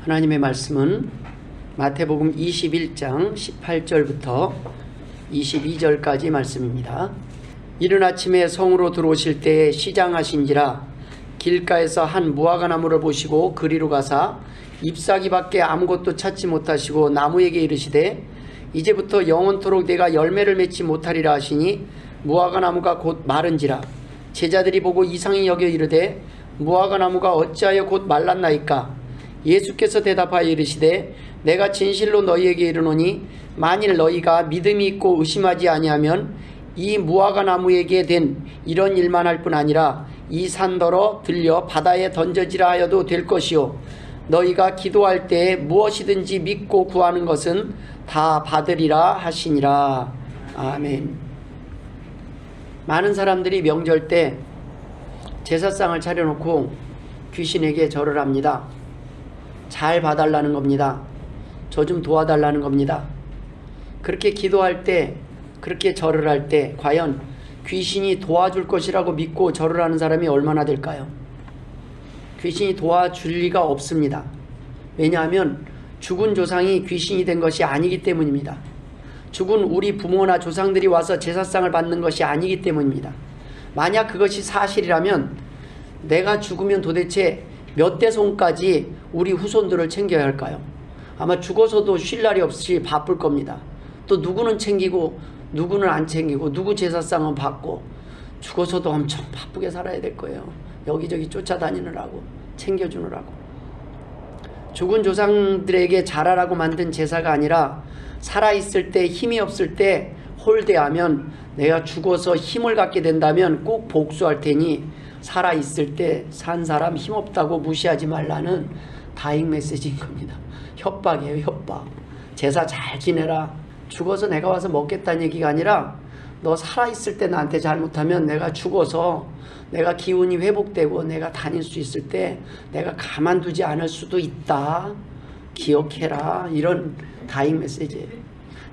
하나님의 말씀은 마태복음 21장 18절부터 22절까지 말씀입니다. 이른 아침에 성으로 들어오실 때에 시장하신지라 길가에서 한 무화과나무를 보시고 그리로 가사 잎사귀밖에 아무것도 찾지 못하시고 나무에게 이르시되 이제부터 영원토록 내가 열매를 맺지 못하리라 하시니 무화과나무가 곧 마른지라. 제자들이 보고 이상히 여겨 이르되 무화과나무가 어찌하여 곧 말랐나이까. 예수께서 대답하여 이르시되 내가 진실로 너희에게 이르노니 만일 너희가 믿음이 있고 의심하지 아니하면 이 무화과나무에게 된 이런 일만 할 뿐 아니라 이 산더러 들려 바다에 던져지라 하여도 될 것이요 너희가 기도할 때에 무엇이든지 믿고 구하는 것은 다 받으리라 하시니라. 아멘. 많은 사람들이 명절 때 제사상을 차려놓고 귀신에게 절을 합니다. 잘 봐달라는 겁니다. 저 좀 도와달라는 겁니다. 그렇게 기도할 때, 그렇게 절을 할 때 과연 귀신이 도와줄 것이라고 믿고 절을 하는 사람이 얼마나 될까요? 귀신이 도와줄 리가 없습니다. 왜냐하면 죽은 조상이 귀신이 된 것이 아니기 때문입니다. 죽은 우리 부모나 조상들이 와서 제사상을 받는 것이 아니기 때문입니다. 만약 그것이 사실이라면 내가 죽으면 도대체 몇 대 손까지 우리 후손들을 챙겨야 할까요? 아마 죽어서도 쉴 날이 없이 바쁠 겁니다. 또 누구는 챙기고 누구는 안 챙기고 누구 제사상은 받고 죽어서도 엄청 바쁘게 살아야 될 거예요. 여기저기 쫓아다니느라고 챙겨주느라고. 죽은 조상들에게 잘하라고 만든 제사가 아니라 살아있을 때 힘이 없을 때 홀대하면 내가 죽어서 힘을 갖게 된다면 꼭 복수할 테니 살아있을 때 산 사람 힘없다고 무시하지 말라는 다잉 메시지인 겁니다. 협박이에요, 협박. 제사 잘 지내라. 죽어서 내가 와서 먹겠다는 얘기가 아니라 너 살아있을 때 나한테 잘못하면 내가 죽어서 내가 기운이 회복되고 내가 다닐 수 있을 때 내가 가만두지 않을 수도 있다. 기억해라. 이런 다잉 메시지예요.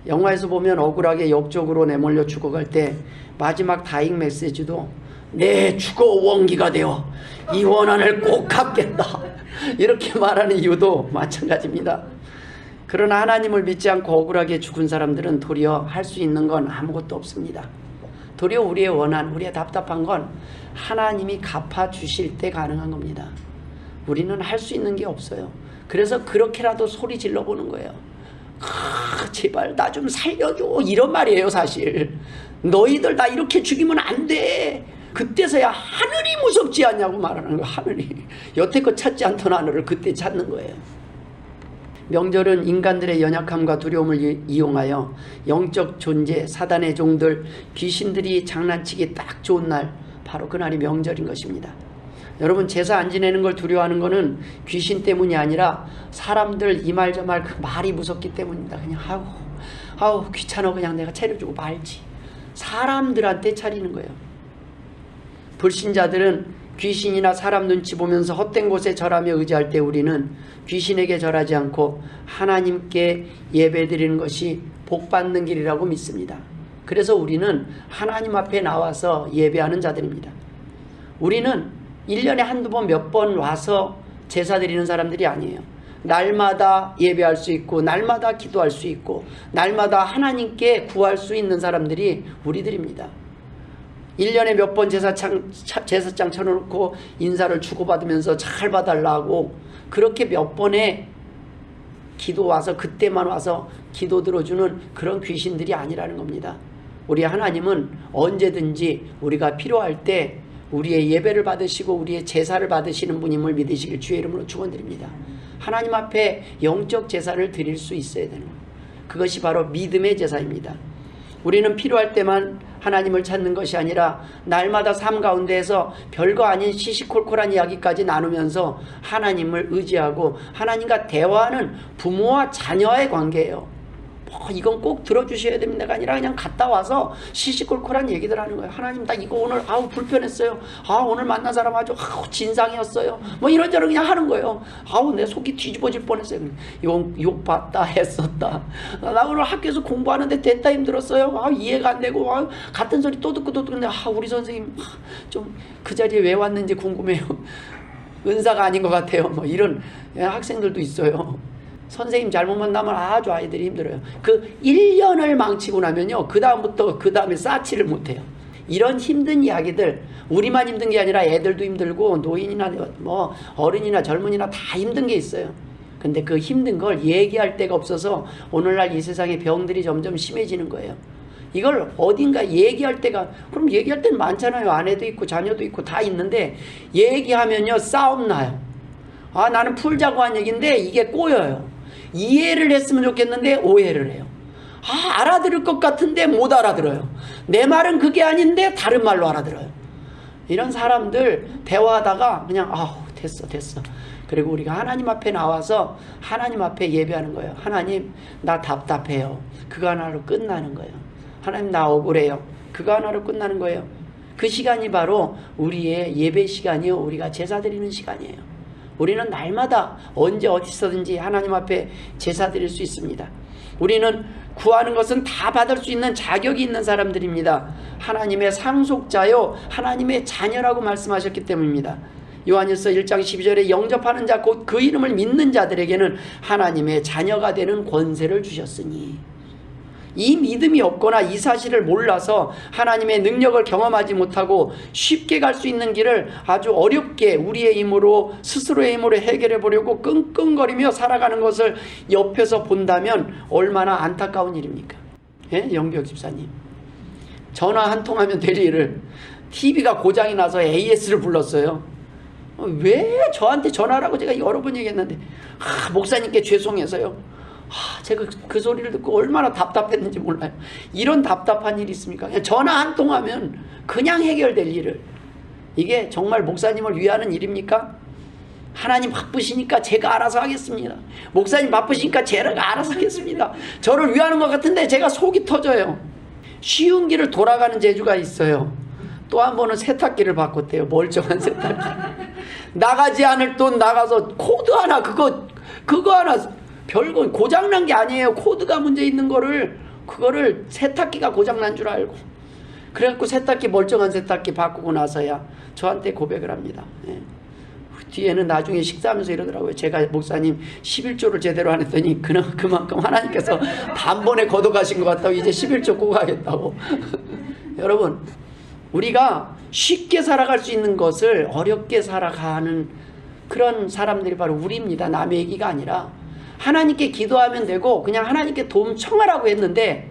영화에서 보면 억울하게 역적으로 내몰려 죽어갈 때 마지막 다잉 메시지도 내 죽어 원기가 되어 이 원한을 꼭 갚겠다. 이렇게 말하는 이유도 마찬가지입니다. 그러나 하나님을 믿지 않고 억울하게 죽은 사람들은 도리어 할 수 있는 건 아무것도 없습니다. 도리어 우리의 원한, 우리의 답답한 건 하나님이 갚아주실 때 가능한 겁니다. 우리는 할 수 있는 게 없어요. 그래서 그렇게라도 소리 질러보는 거예요. 제발 나 좀 살려줘. 이런 말이에요, 사실. 너희들 나 이렇게 죽이면 안 돼. 그때서야 하늘이 무섭지 않냐고 말하는 거예요. 하늘이. 여태껏 찾지 않던 하늘을 그때 찾는 거예요. 명절은 인간들의 연약함과 두려움을 이용하여 영적 존재, 사단의 종들, 귀신들이 장난치기 딱 좋은 날, 바로 그날이 명절인 것입니다. 여러분, 제사 안 지내는 걸 두려워하는 것은 귀신 때문이 아니라 사람들 이 말 저 말 그 말이 무섭기 때문입니다. 그냥 아우 귀찮아 그냥 내가 차려주고 말지. 사람들한테 차리는 거예요. 불신자들은 귀신이나 사람 눈치 보면서 헛된 곳에 절하며 의지할 때 우리는 귀신에게 절하지 않고 하나님께 예배드리는 것이 복받는 길이라고 믿습니다. 그래서 우리는 하나님 앞에 나와서 예배하는 자들입니다. 우리는 1년에 한두 번 몇 번 와서 제사 드리는 사람들이 아니에요. 날마다 예배할 수 있고 날마다 기도할 수 있고 날마다 하나님께 구할 수 있는 사람들이 우리들입니다. 1년에 몇 번 제사장 쳐놓고 인사를 주고받으면서 잘 봐달라고 그렇게 몇 번의 기도 와서 그때만 와서 기도 들어주는 그런 귀신들이 아니라는 겁니다. 우리 하나님은 언제든지 우리가 필요할 때 우리의 예배를 받으시고 우리의 제사를 받으시는 분임을 믿으시길 주의 이름으로 축원드립니다. 하나님 앞에 영적 제사를 드릴 수 있어야 되는 거예요. 그것이 바로 믿음의 제사입니다. 우리는 필요할 때만 하나님을 찾는 것이 아니라 날마다 삶 가운데에서 별거 아닌 시시콜콜한 이야기까지 나누면서 하나님을 의지하고 하나님과 대화하는 부모와 자녀의 관계예요. 이건 꼭 들어주셔야 됩니다가 아니라 그냥 갔다 와서 시시콜콜한 얘기들 하는 거예요. 하나님 나 이거 오늘 불편했어요. 오늘 만난 사람 아주 진상이었어요. 뭐 이런저런 그냥 하는 거예요. 내 속이 뒤집어질 뻔했어요. 욕 봤다 했었다. 나 오늘 학교에서 공부하는데 됐다 힘들었어요. 이해가 안 되고 같은 소리 또 듣고 근데 우리 선생님 좀 그 자리에 왜 왔는지 궁금해요. 은사가 아닌 것 같아요. 뭐 이런 학생들도 있어요. 선생님 잘못 만나면 아주 아이들이 힘들어요. 그 1년을 망치고 나면요, 그 다음에 쌓지를 못해요. 이런 힘든 이야기들, 우리만 힘든 게 아니라 애들도 힘들고 노인이나 뭐 어른이나 젊은이나 다 힘든 게 있어요. 근데 그 힘든 걸 얘기할 데가 없어서 오늘날 이 세상의 병들이 점점 심해지는 거예요. 이걸 어딘가 얘기할 때가, 그럼 얘기할 때는 많잖아요. 아내도 있고 자녀도 있고 다 있는데 얘기하면요 싸움 나요. 아, 나는 풀자고 한 얘기인데 이게 꼬여요. 이해를 했으면 좋겠는데 오해를 해요. 아, 알아들을 것 같은데 못 알아들어요. 내 말은 그게 아닌데 다른 말로 알아들어요. 이런 사람들 대화하다가 그냥 아우 됐어. 그리고 우리가 하나님 앞에 나와서 하나님 앞에 예배하는 거예요. 하나님, 나 답답해요. 그거 하나로 끝나는 거예요. 하나님, 나 억울해요. 그거 하나로 끝나는 거예요. 그 시간이 바로 우리의 예배 시간이요, 우리가 제사 드리는 시간이에요. 우리는 날마다 언제 어디서든지 하나님 앞에 제사 드릴 수 있습니다. 우리는 구하는 것은 다 받을 수 있는 자격이 있는 사람들입니다. 하나님의 상속자요, 하나님의 자녀라고 말씀하셨기 때문입니다. 요한일서 1장 12절에 영접하는 자, 곧 그 이름을 믿는 자들에게는 하나님의 자녀가 되는 권세를 주셨으니, 이 믿음이 없거나 이 사실을 몰라서 하나님의 능력을 경험하지 못하고 쉽게 갈 수 있는 길을 아주 어렵게 우리의 힘으로, 스스로의 힘으로 해결해 보려고 끙끙거리며 살아가는 것을 옆에서 본다면 얼마나 안타까운 일입니까? 예? 영벽 집사님, 전화 한 통 하면 될 일을 TV가 고장이 나서 AS를 불렀어요. 왜 저한테 전화라고 제가 여러 번 얘기했는데, 목사님께 죄송해서요. 제가 그 소리를 듣고 얼마나 답답했는지 몰라요. 이런 답답한 일이 있습니까? 그냥 전화 한 통 하면 그냥 해결될 일을, 이게 정말 목사님을 위하는 일입니까? 하나님 바쁘시니까 제가 알아서 하겠습니다. 목사님 바쁘시니까 제가 알아서 하겠습니다. 저를 위하는 것 같은데 제가 속이 터져요. 쉬운 길을 돌아가는 재주가 있어요. 또 한 번은 세탁기를 바꿨대요. 멀쩡한 세탁기. 나가지 않을 돈 나가서 코드 하나, 그거 하나, 별거 고장난 게 아니에요. 코드가 문제 있는 그거를 세탁기가 고장난 줄 알고, 그래갖고 세탁기, 멀쩡한 세탁기 바꾸고 나서야 저한테 고백을 합니다. 예. 뒤에는 나중에 식사하면서 이러더라고요. 제가 목사님 11조를 제대로 안 했더니 그만큼 하나님께서 단번에 걷어가신 것 같다고, 이제 11조 꼭 하겠다고. 여러분, 우리가 쉽게 살아갈 수 있는 것을 어렵게 살아가는 그런 사람들이 바로 우리입니다. 남의 얘기가 아니라. 하나님께 기도하면 되고 그냥 하나님께 도움 청하라고 했는데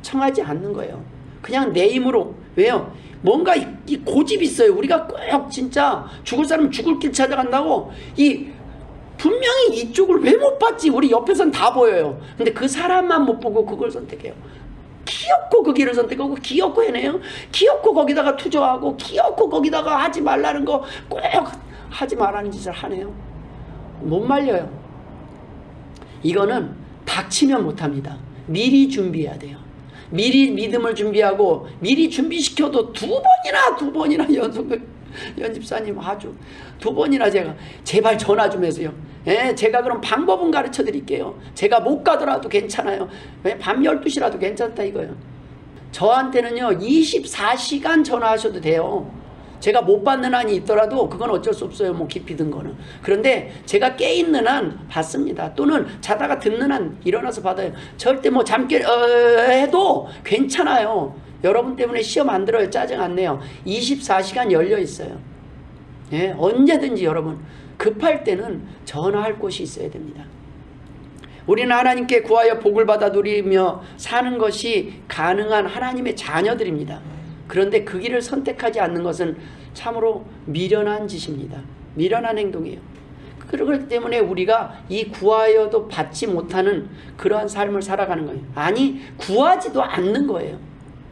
청하지 않는 거예요. 그냥 내 힘으로. 왜요? 뭔가 이 고집이 있어요. 우리가 꼭 진짜 죽을 사람은 죽을 길 찾아간다고, 분명히 이쪽을 왜 못 봤지? 우리 옆에선 다 보여요. 근데 그 사람만 못 보고 그걸 선택해요. 기어코 그 길을 선택하고 기어코 해내요. 기어코 거기다가 투자하고 기어코 거기다가 하지 말라는 거 꼭 하지 말라는 짓을 하네요. 못 말려요. 이거는 닥치면 못합니다. 미리 준비해야 돼요. 미리 믿음을 준비하고, 미리 준비시켜도 두 번이나 연속을, 연집사님 아주 2번이나 제발 전화 좀 해서요. 예, 제가 그럼 방법은 가르쳐 드릴게요. 제가 못 가더라도 괜찮아요. 밤 12시라도 괜찮다 이거예요. 저한테는요 24시간 전화하셔도 돼요. 제가 못 받는 한이 있더라도 그건 어쩔 수 없어요. 뭐 깊이 든 거는. 그런데 제가 깨 있는 한 받습니다. 또는 자다가 듣는 한 일어나서 받아요. 절대 뭐 잠결 해도 괜찮아요. 여러분 때문에 시험 안 들어요. 짜증 안 내요. 24시간 열려 있어요. 예, 언제든지 여러분 급할 때는 전화할 곳이 있어야 됩니다. 우리는 하나님께 구하여 복을 받아 누리며 사는 것이 가능한 하나님의 자녀들입니다. 그런데 그 길을 선택하지 않는 것은 참으로 미련한 짓입니다. 미련한 행동이에요. 그렇기 때문에 우리가 이 구하여도 받지 못하는 그러한 삶을 살아가는 거예요. 아니, 구하지도 않는 거예요.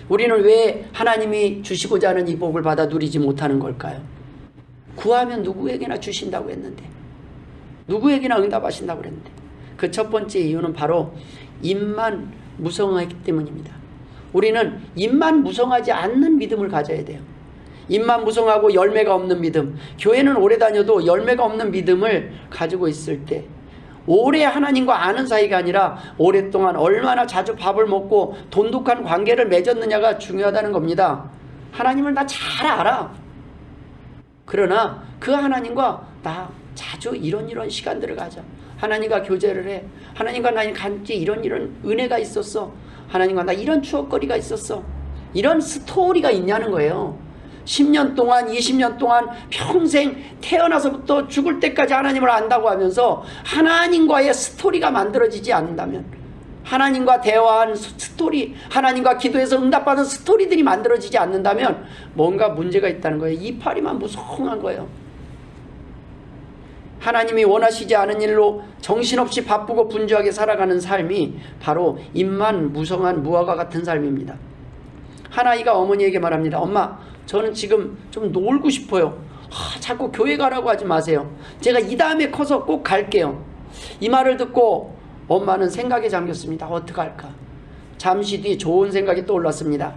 우리는 왜 하나님이 주시고자 하는 이 복을 받아 누리지 못하는 걸까요? 구하면 누구에게나 주신다고 했는데, 누구에게나 응답하신다고 그랬는데, 그 첫 번째 이유는 바로 입만 무성하기 때문입니다. 우리는 입만 무성하지 않는 믿음을 가져야 돼요. 입만 무성하고 열매가 없는 믿음, 교회는 오래 다녀도 열매가 없는 믿음을 가지고 있을 때, 오래 하나님과 아는 사이가 아니라 오랫동안 얼마나 자주 밥을 먹고 돈독한 관계를 맺었느냐가 중요하다는 겁니다. 하나님을 나 잘 알아. 그러나 그 하나님과 나 자주 이런 시간들을 가져. 하나님과 교제를 해. 하나님과 나 같이 이런 은혜가 있었어. 하나님과 나 이런 추억거리가 있었어. 이런 스토리가 있냐는 거예요. 10년 동안 20년 동안 평생 태어나서부터 죽을 때까지 하나님을 안다고 하면서 하나님과의 스토리가 만들어지지 않는다면, 하나님과 대화한 스토리, 하나님과 기도해서 응답받은 스토리들이 만들어지지 않는다면 뭔가 문제가 있다는 거예요. 이파리만 무성한 거예요. 하나님이 원하시지 않은 일로 정신없이 바쁘고 분주하게 살아가는 삶이 바로 입만 무성한 무화과 같은 삶입니다. 한 아이가 어머니에게 말합니다. 엄마, 저는 지금 좀 놀고 싶어요. 자꾸 교회 가라고 하지 마세요. 제가 이 다음에 커서 꼭 갈게요. 이 말을 듣고 엄마는 생각에 잠겼습니다. 어떡할까? 잠시 뒤 좋은 생각이 떠올랐습니다.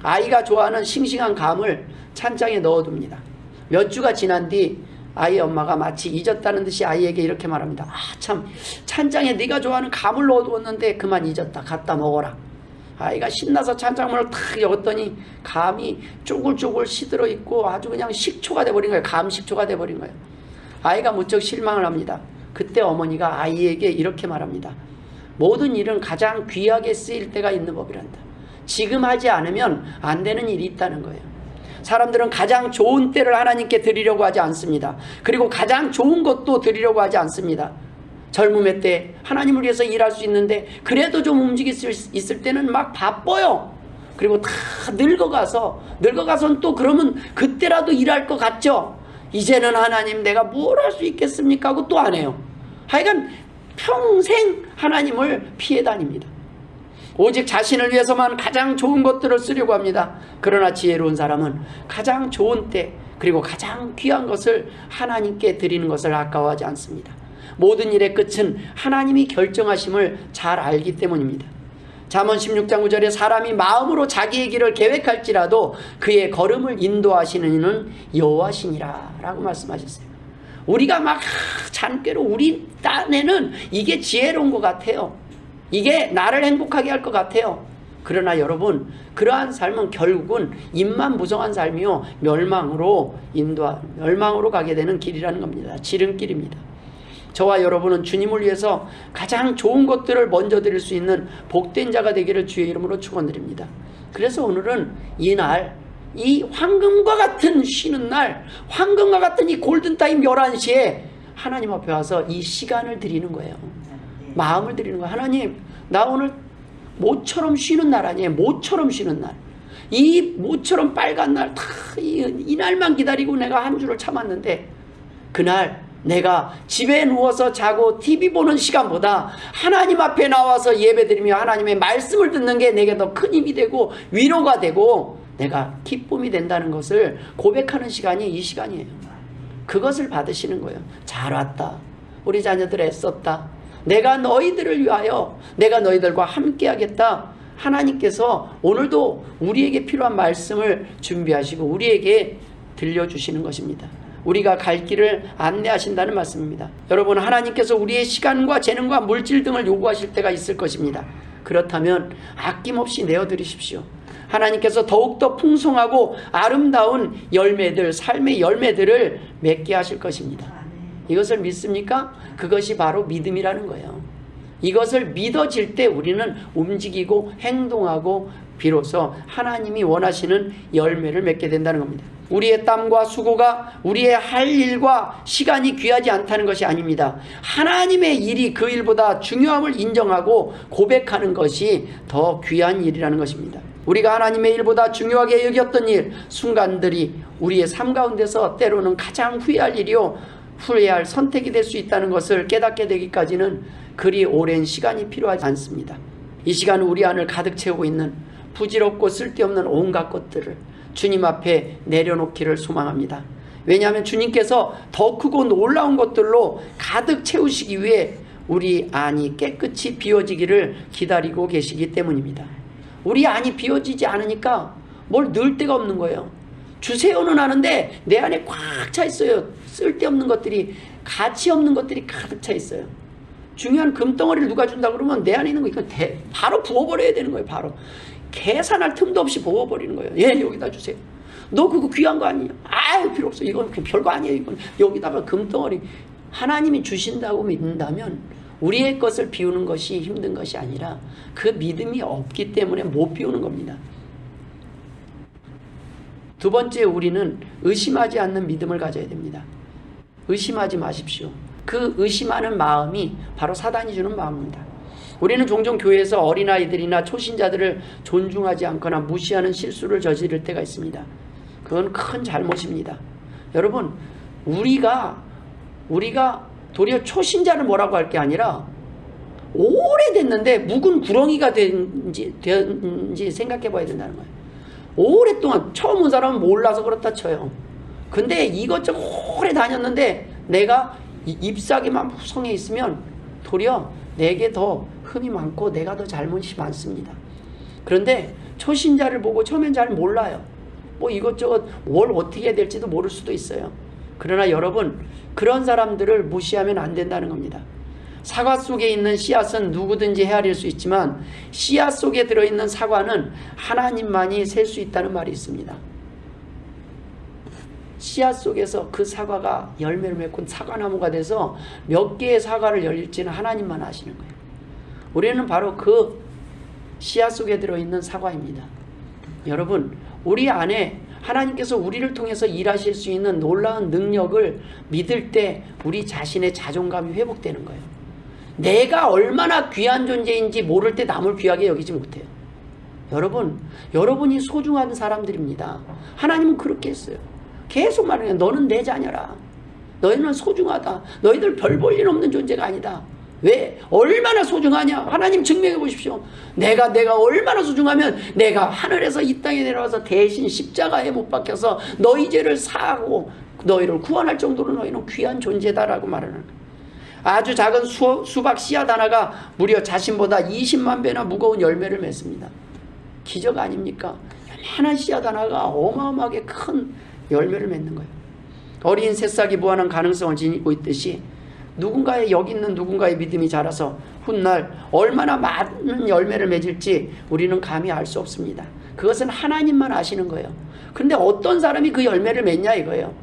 아이가 좋아하는 싱싱한 감을 찬장에 넣어둡니다. 몇 주가 지난 뒤 아이 엄마가 마치 잊었다는 듯이 아이에게 이렇게 말합니다. 참, 찬장에 네가 좋아하는 감을 넣어두었는데 그만 잊었다. 갖다 먹어라. 아이가 신나서 찬장문을 탁 열었더니 감이 쪼글쪼글 시들어 있고 아주 그냥 식초가 돼버린 거예요. 감 식초가 돼버린 거예요. 아이가 무척 실망을 합니다. 그때 어머니가 아이에게 이렇게 말합니다. 모든 일은 가장 귀하게 쓰일 때가 있는 법이란다. 지금 하지 않으면 안 되는 일이 있다는 거예요. 사람들은 가장 좋은 때를 하나님께 드리려고 하지 않습니다. 그리고 가장 좋은 것도 드리려고 하지 않습니다. 젊음의 때 하나님을 위해서 일할 수 있는데 그래도 좀 움직일 수 있을 때는 막 바빠요. 그리고 다 늙어가서는 또 그러면 그때라도 일할 것 같죠. 이제는 하나님 내가 뭘 할 수 있겠습니까 하고 또 안 해요. 하여간 평생 하나님을 피해 다닙니다. 오직 자신을 위해서만 가장 좋은 것들을 쓰려고 합니다. 그러나 지혜로운 사람은 가장 좋은 때 그리고 가장 귀한 것을 하나님께 드리는 것을 아까워하지 않습니다. 모든 일의 끝은 하나님이 결정하심을 잘 알기 때문입니다. 잠언 16장 9절에 사람이 마음으로 자기의 길을 계획할지라도 그의 걸음을 인도하시는 이는 여호와시니라 라고 말씀하셨어요. 우리가 막 잔꾀로 우리 딴에는 이게 지혜로운 것 같아요. 이게 나를 행복하게 할 것 같아요. 그러나 여러분, 그러한 삶은 결국은 입만 무성한 삶이요 멸망으로 가게 되는 길이라는 겁니다. 지름길입니다. 저와 여러분은 주님을 위해서 가장 좋은 것들을 먼저 드릴 수 있는 복된 자가 되기를 주의 이름으로 축원드립니다. 그래서 오늘은 이날, 이 황금과 같은 쉬는 날, 황금과 같은 이 골든타임 11시에 하나님 앞에 와서 이 시간을 드리는 거예요. 마음을 드리는 거예요. 하나님, 나 오늘 모처럼 쉬는 날 아니에요. 모처럼 쉬는 날. 이 모처럼 빨간 날, 이 날만 기다리고 내가 한 주를 참았는데 그날 내가 집에 누워서 자고 TV 보는 시간보다 하나님 앞에 나와서 예배드리며 하나님의 말씀을 듣는 게 내게 더 큰 힘이 되고 위로가 되고 내가 기쁨이 된다는 것을 고백하는 시간이 이 시간이에요. 그것을 받으시는 거예요. 잘 왔다. 우리 자녀들 애썼다. 내가 너희들을 위하여 내가 너희들과 함께 하겠다. 하나님께서 오늘도 우리에게 필요한 말씀을 준비하시고 우리에게 들려주시는 것입니다. 우리가 갈 길을 안내하신다는 말씀입니다. 여러분, 하나님께서 우리의 시간과 재능과 물질 등을 요구하실 때가 있을 것입니다. 그렇다면 아낌없이 내어드리십시오. 하나님께서 더욱더 풍성하고 아름다운 열매들, 삶의 열매들을 맺게 하실 것입니다. 이것을 믿습니까? 그것이 바로 믿음이라는 거예요. 이것을 믿어질 때 우리는 움직이고 행동하고 비로소 하나님이 원하시는 열매를 맺게 된다는 겁니다. 우리의 땀과 수고가 우리의 할 일과 시간이 귀하지 않다는 것이 아닙니다. 하나님의 일이 그 일보다 중요함을 인정하고 고백하는 것이 더 귀한 일이라는 것입니다. 우리가 하나님의 일보다 중요하게 여겼던 일, 순간들이 우리의 삶 가운데서 때로는 가장 후회할 일이요 후회할 선택이 될 수 있다는 것을 깨닫게 되기까지는 그리 오랜 시간이 필요하지 않습니다. 이 시간은 우리 안을 가득 채우고 있는 부질없고 쓸데없는 온갖 것들을 주님 앞에 내려놓기를 소망합니다. 왜냐하면 주님께서 더 크고 놀라운 것들로 가득 채우시기 위해 우리 안이 깨끗이 비워지기를 기다리고 계시기 때문입니다. 우리 안이 비워지지 않으니까 뭘 넣을 데가 없는 거예요. 주세요는 하는데 내 안에 꽉 차 있어요. 쓸데없는 것들이, 가치 없는 것들이 가득 차 있어요. 중요한 금덩어리를 누가 준다 그러면 내 안에 있는 거 이거 바로 부어버려야 되는 거예요. 바로 계산할 틈도 없이 부어버리는 거예요. 예, 여기다 주세요. 너 그거 귀한 거 아니냐? 아유, 필요 없어. 이건 별거 아니에요. 이건 여기다가 금덩어리. 하나님이 주신다고 믿는다면 우리의 것을 비우는 것이 힘든 것이 아니라 그 믿음이 없기 때문에 못 비우는 겁니다. 두 번째, 우리는 의심하지 않는 믿음을 가져야 됩니다. 의심하지 마십시오. 그 의심하는 마음이 바로 사단이 주는 마음입니다. 우리는 종종 교회에서 어린아이들이나 초신자들을 존중하지 않거나 무시하는 실수를 저지를 때가 있습니다. 그건 큰 잘못입니다. 여러분, 우리가 도리어 초신자를 뭐라고 할 게 아니라 오래됐는데 묵은 구렁이가 된지 생각해 봐야 된다는 거예요. 오랫동안 처음 온 사람은 몰라서 그렇다 쳐요. 근데 이것저것 오래 다녔는데 내가 잎사귀만 무성해 있으면 도리어 내게 더 흠이 많고 내가 더 잘못이 많습니다. 그런데 초신자를 보고 처음엔 잘 몰라요. 뭐 이것저것 뭘 어떻게 해야 될지도 모를 수도 있어요. 그러나 여러분, 그런 사람들을 무시하면 안 된다는 겁니다. 사과 속에 있는 씨앗은 누구든지 헤아릴 수 있지만 씨앗 속에 들어있는 사과는 하나님만이 셀 수 있다는 말이 있습니다. 씨앗 속에서 그 사과가 열매를 맺고 사과나무가 돼서 몇 개의 사과를 열릴지는 하나님만 아시는 거예요. 우리는 바로 그 씨앗 속에 들어있는 사과입니다. 여러분, 우리 안에 하나님께서 우리를 통해서 일하실 수 있는 놀라운 능력을 믿을 때 우리 자신의 자존감이 회복되는 거예요. 내가 얼마나 귀한 존재인지 모를 때 남을 귀하게 여기지 못해요. 여러분이 소중한 사람들입니다. 하나님은 그렇게 했어요. 계속 말해요. 너는 내 자녀라. 너희는 소중하다. 너희들 별 볼 일 없는 존재가 아니다. 왜? 얼마나 소중하냐? 하나님 증명해 보십시오. 내가 얼마나 소중하면 내가 하늘에서 이 땅에 내려와서 대신 십자가에 못 박혀서 너희 죄를 사하고 너희를 구원할 정도로 너희는 귀한 존재다라고 말하는 거예요. 아주 작은 수박 씨앗 하나가 무려 자신보다 20만 배나 무거운 열매를 맺습니다. 기적 아닙니까? 요만한 씨앗 하나가 어마어마하게 큰 열매를 맺는 거예요. 어린 새싹이 무한한 가능성을 지니고 있듯이 여기 있는 누군가의 믿음이 자라서 훗날 얼마나 많은 열매를 맺을지 우리는 감히 알 수 없습니다. 그것은 하나님만 아시는 거예요. 그런데 어떤 사람이 그 열매를 맺냐 이거예요.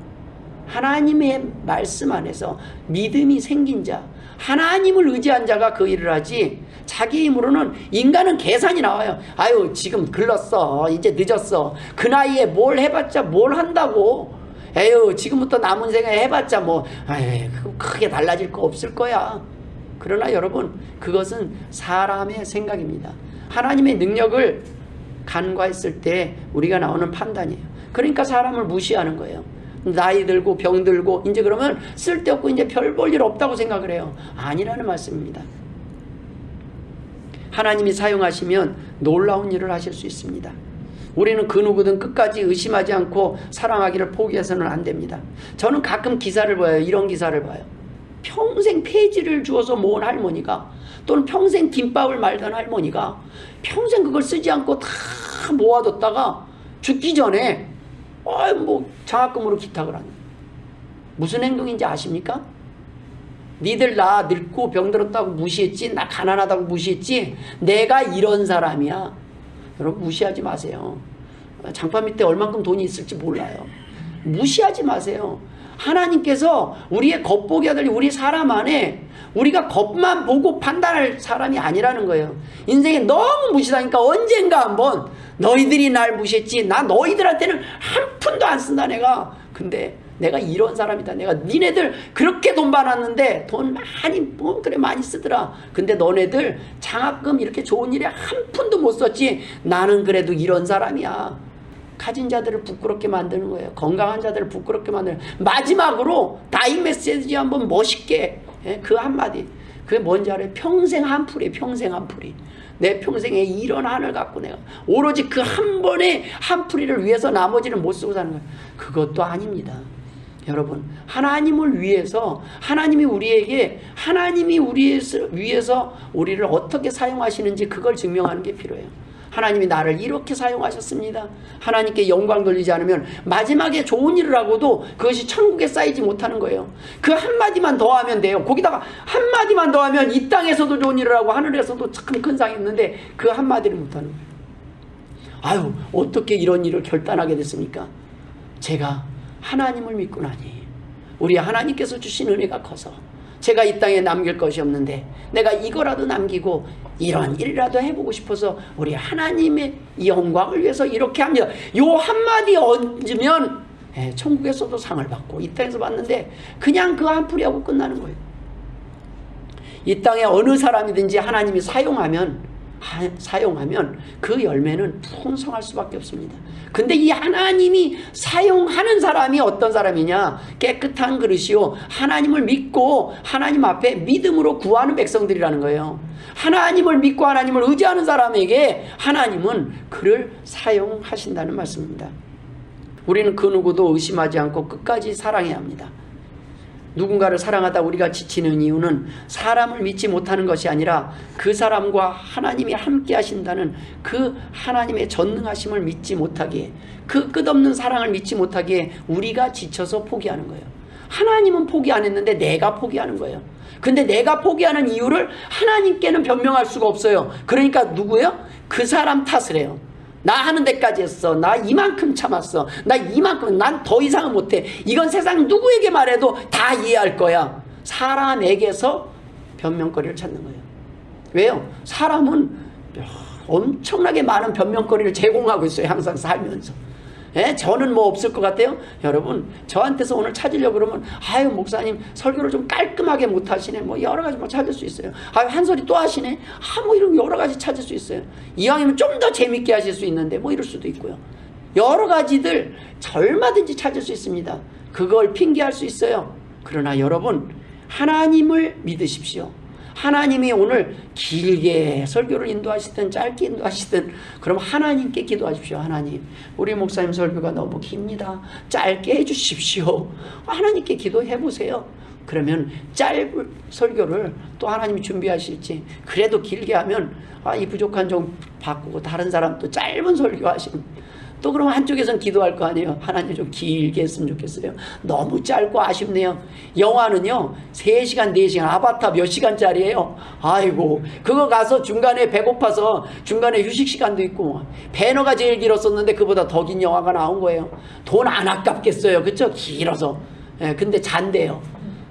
하나님의 말씀 안에서 믿음이 생긴 자, 하나님을 의지한 자가 그 일을 하지, 자기 힘으로는 인간은 계산이 나와요. 아유, 지금 글렀어. 이제 늦었어. 그 나이에 뭘 해봤자 뭘 한다고. 에휴, 지금부터 남은 생에 해봤자 크게 달라질 거 없을 거야. 그러나 여러분, 그것은 사람의 생각입니다. 하나님의 능력을 간과했을 때 우리가 나오는 판단이에요. 그러니까 사람을 무시하는 거예요. 나이 들고 병 들고 이제 그러면 쓸데없고 이제 별 볼 일 없다고 생각을 해요. 아니라는 말씀입니다. 하나님이 사용하시면 놀라운 일을 하실 수 있습니다. 우리는 그 누구든 끝까지 의심하지 않고 사랑하기를 포기해서는 안 됩니다. 저는 가끔 기사를 봐요. 이런 기사를 봐요. 평생 폐지를 주어서 모은 할머니가, 또는 평생 김밥을 말던 할머니가 평생 그걸 쓰지 않고 다 모아뒀다가 죽기 전에 장학금으로 기탁을 하는, 무슨 행동인지 아십니까? 니들 나 늙고 병들었다고 무시했지, 나 가난하다고 무시했지, 내가 이런 사람이야. 여러분, 무시하지 마세요. 장판 밑에 얼만큼 돈이 있을지 몰라요. 무시하지 마세요. 하나님께서 우리의 겉보기 아들이 우리 사람 안에 우리가 겉만 보고 판단할 사람이 아니라는 거예요. 인생에 너무 무시하니까 언젠가 한번 너희들이 날 무시했지, 나 너희들한테는 한 푼도 안 쓴다 내가. 근데 내가 이런 사람이다. 내가 니네들 그렇게 돈 많았는데 돈 많이 쓰더라. 근데 너네들 장학금 이렇게 좋은 일에 한 푼도 못 썼지. 나는 그래도 이런 사람이야. 가진 자들을 부끄럽게 만드는 거예요. 건강한 자들을 부끄럽게 만드는 거예요. 마지막으로 다잉 메시지 한번 멋있게, 그 한마디. 그게 뭔지 알아요? 평생 한풀이, 평생 한풀이. 내 평생에 이런 한을 갖고 내가 오로지 그 한 번의 한풀이를 위해서 나머지는 못 쓰고 사는 거예요. 그것도 아닙니다. 여러분, 하나님을 위해서, 하나님이 위해서 우리를 어떻게 사용하시는지 그걸 증명하는 게 필요해요. 하나님이 나를 이렇게 사용하셨습니다. 하나님께 영광 돌리지 않으면 마지막에 좋은 일을 하고도 그것이 천국에 쌓이지 못하는 거예요. 그 한마디만 더 하면 돼요. 거기다가 한마디만 더 하면 이 땅에서도 좋은 일을 하고 하늘에서도 참 큰 상이 있는데 그 한마디를 못하는 거예요. 아유, 어떻게 이런 일을 결단하게 됐습니까? 제가 하나님을 믿고 나니 우리 하나님께서 주신 은혜가 커서 제가 이 땅에 남길 것이 없는데 내가 이거라도 남기고 이런 일이라도 해보고 싶어서 우리 하나님의 이 영광을 위해서 이렇게 합니다. 요 한마디 얹으면 천국에서도 상을 받고 이 땅에서 받는데 그냥 그 한풀이 하고 끝나는 거예요. 이 땅에 어느 사람이든지 하나님이 사용하면 그 열매는 풍성할 수밖에 없습니다. 근데 이 하나님이 사용하는 사람이 어떤 사람이냐? 깨끗한 그릇이요, 하나님을 믿고 하나님 앞에 믿음으로 구하는 백성들이라는 거예요. 하나님을 믿고 하나님을 의지하는 사람에게 하나님은 그를 사용하신다는 말씀입니다. 우리는 그 누구도 의심하지 않고 끝까지 사랑해야 합니다. 누군가를 사랑하다 우리가 지치는 이유는 사람을 믿지 못하는 것이 아니라 그 사람과 하나님이 함께 하신다는 그 하나님의 전능하심을 믿지 못하기에, 그 끝없는 사랑을 믿지 못하기에 우리가 지쳐서 포기하는 거예요. 하나님은 포기 안 했는데 내가 포기하는 거예요. 근데 내가 포기하는 이유를 하나님께는 변명할 수가 없어요. 그러니까 누구예요? 그 사람 탓을 해요. 나 하는 데까지 했어. 나 이만큼 참았어. 나 이만큼, 난 더 이상은 못해. 이건 세상 누구에게 말해도 다 이해할 거야. 사람에게서 변명거리를 찾는 거예요. 왜요? 사람은 엄청나게 많은 변명거리를 제공하고 있어요. 항상 살면서. 저는 뭐 없을 것 같아요? 여러분, 저한테서 오늘 찾으려고 그러면, 아유, 목사님, 설교를 좀 깔끔하게 못 하시네. 뭐, 여러 가지 뭐 찾을 수 있어요. 아유, 한 소리 또 하시네. 뭐, 이런 여러 가지 찾을 수 있어요. 이왕이면 좀 더 재밌게 하실 수 있는데, 뭐, 이럴 수도 있고요. 여러 가지들 얼마든지 찾을 수 있습니다. 그걸 핑계할 수 있어요. 그러나 여러분, 하나님을 믿으십시오. 하나님이 오늘 길게 설교를 인도하시든 짧게 인도하시든 그럼 하나님께 기도하십시오. 하나님, 우리 목사님 설교가 너무 깁니다. 짧게 해주십시오. 하나님께 기도해보세요. 그러면 짧은 설교를 또 하나님이 준비하실지, 그래도 길게 하면 이 부족한 좀 바꾸고 다른 사람 또 짧은 설교 하시면 또 그럼 한쪽에선 기도할 거 아니에요. 하나님 좀 길게 했으면 좋겠어요. 너무 짧고 아쉽네요. 영화는요 3시간 4시간 아바타 몇 시간짜리예요. 아이고, 그거 가서 중간에 배고파서 중간에 휴식 시간도 있고, 배너가 제일 길었었는데 그보다 더 긴 영화가 나온 거예요. 돈 안 아깝겠어요. 그쵸? 길어서. 근데 잔대요.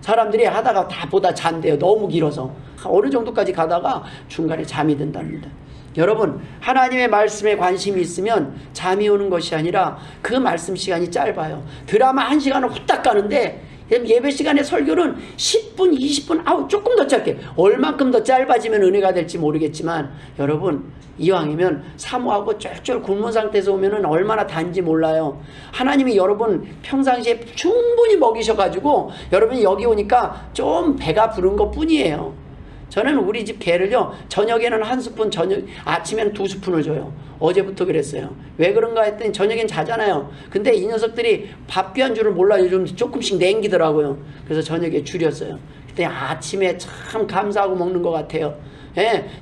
사람들이 하다가 다 보다 잔대요. 너무 길어서. 어느 정도까지 가다가 중간에 잠이 든답니다. 여러분, 하나님의 말씀에 관심이 있으면 잠이 오는 것이 아니라 그 말씀 시간이 짧아요. 드라마 1시간을 후딱 가는데 예배 시간에 설교는 10분, 20분, 조금 더 짧게, 얼만큼 더 짧아지면 은혜가 될지 모르겠지만 여러분, 이왕이면 사모하고 쫄쫄 굶은 상태에서 오면은 얼마나 단지 몰라요. 하나님이 여러분 평상시에 충분히 먹이셔가지고 여러분이 여기 오니까 좀 배가 부른 것 뿐이에요. 저는 우리 집 개를요, 저녁에는 1스푼, 아침에는 2스푼을 줘요. 어제부터 그랬어요. 왜 그런가 했더니 저녁엔 자잖아요. 근데 이 녀석들이 밥 귀한 줄을 몰라요. 좀 조금씩 냉기더라고요. 그래서 저녁에 줄였어요. 그때 아침에 참 감사하고 먹는 것 같아요.